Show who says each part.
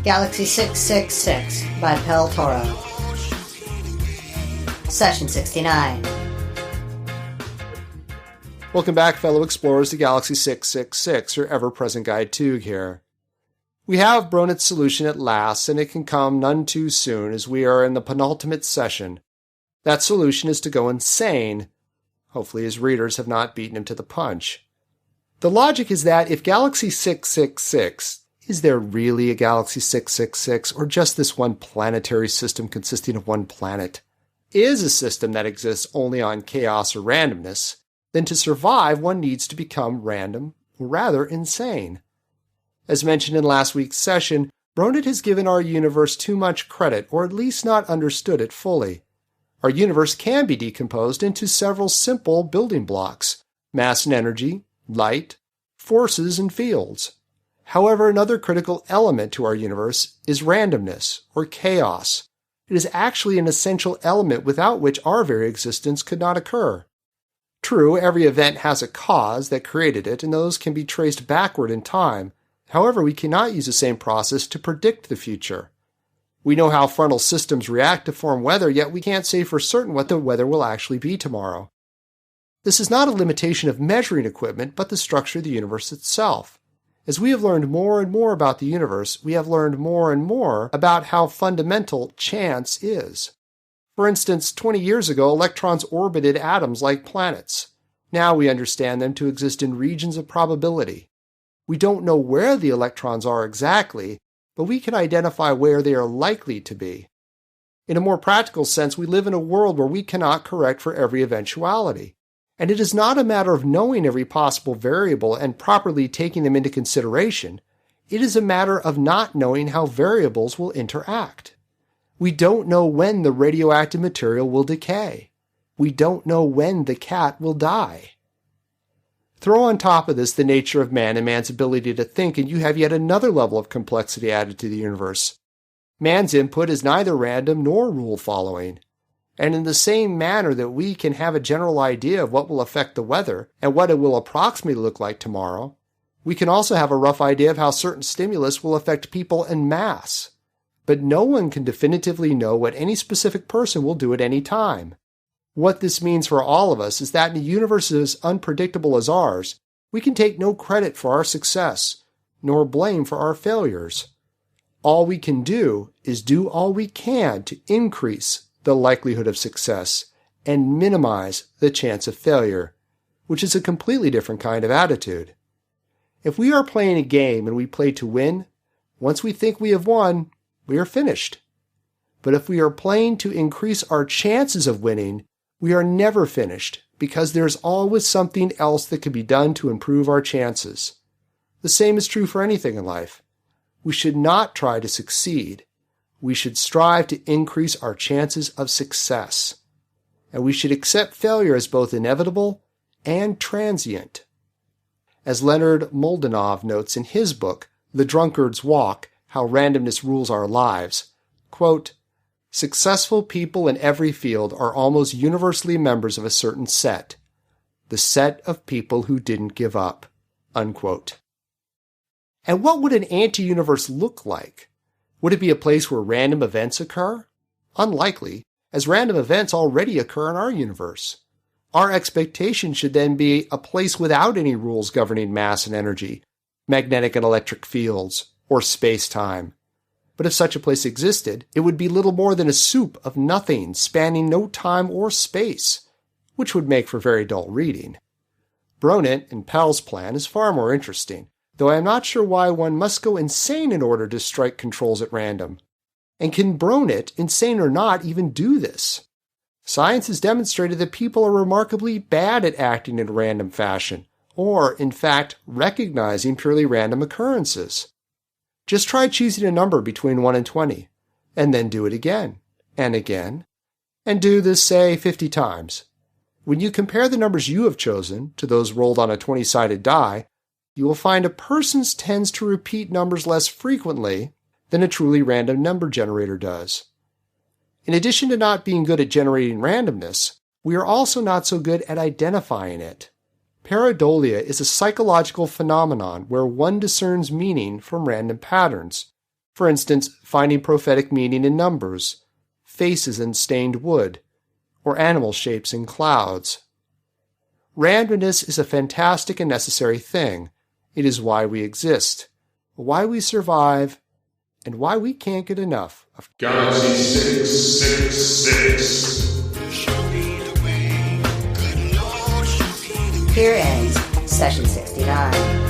Speaker 1: Galaxy 666 by Pel Toro. Session 69.
Speaker 2: Welcome back, fellow explorers, to Galaxy 666, your ever-present guide to here. We have Bronit's solution at last, and it can come none too soon, as we are in the penultimate session. That solution is to go insane. Hopefully his readers have not beaten him to the punch. The logic is that if Galaxy 666, is there really a Galaxy 666, or just this one planetary system consisting of one planet, is a system that exists only on chaos or randomness, then to survive one needs to become random, or rather insane. As mentioned in last week's session, Bronit has given our universe too much credit, or at least not understood it fully. Our universe can be decomposed into several simple building blocks: mass and energy, light, forces, and fields. However, another critical element to our universe is randomness, or chaos. It is actually an essential element without which our very existence could not occur. True, every event has a cause that created it, and those can be traced backward in time. However, we cannot use the same process to predict the future. We know how frontal systems react to form weather, yet we can't say for certain what the weather will actually be tomorrow. This is not a limitation of measuring equipment, but the structure of the universe itself. As we have learned more and more about the universe, we have learned more and more about how fundamental chance is. For instance, 20 years ago, electrons orbited atoms like planets. Now we understand them to exist in regions of probability. We don't know where the electrons are exactly, but we can identify where they are likely to be. In a more practical sense, we live in a world where we cannot correct for every eventuality. And it is not a matter of knowing every possible variable and properly taking them into consideration. It is a matter of not knowing how variables will interact. We don't know when the radioactive material will decay. We don't know when the cat will die. Throw on top of this the nature of man and man's ability to think, and you have yet another level of complexity added to the universe. Man's input is neither random nor rule-following. And in the same manner that we can have a general idea of what will affect the weather and what it will approximately look like tomorrow, we can also have a rough idea of how certain stimulus will affect people en masse. But no one can definitively know what any specific person will do at any time. What this means for all of us is that in a universe as unpredictable as ours, we can take no credit for our success, nor blame for our failures. All we can do is do all we can to increase the likelihood of success and minimize the chance of failure, which is a completely different kind of attitude. If we are playing a game and we play to win, once we think we have won, we are finished. But if we are playing to increase our chances of winning, we are never finished, because there is always something else that can be done to improve our chances. The same is true for anything in life. We should not try to succeed. We should strive to increase our chances of success. And we should accept failure as both inevitable and transient. As Leonard Moldanov notes in his book, The Drunkard's Walk, How Randomness Rules Our Lives, quote, "Successful people in every field are almost universally members of a certain set, the set of people who didn't give up." Unquote. And what would an anti-universe look like? Would it be a place where random events occur? Unlikely, as random events already occur in our universe. Our expectation should then be a place without any rules governing mass and energy, magnetic and electric fields, or space-time. But if such a place existed, it would be little more than a soup of nothing spanning no time or space, which would make for very dull reading. Bronit and Pel's plan is far more interesting, though I am not sure why one must go insane in order to strike controls at random. And can Bronit, insane or not, even do this? Science has demonstrated that people are remarkably bad at acting in a random fashion, or, in fact, recognizing purely random occurrences. Just try choosing a number between 1 and 20, and then do it again, and again, and do this, say, 50 times. When you compare the numbers you have chosen to those rolled on a 20-sided die, you will find a person tends to repeat numbers less frequently than a truly random number generator does. In addition to not being good at generating randomness, we are also not so good at identifying it. Pareidolia is a psychological phenomenon where one discerns meaning from random patterns. For instance, finding prophetic meaning in numbers, faces in stained wood, or animal shapes in clouds. Randomness is a fantastic and necessary thing. It is why we exist, why we survive, and why we can't get enough of
Speaker 3: Galaxy 666.
Speaker 1: Here ends Session 69.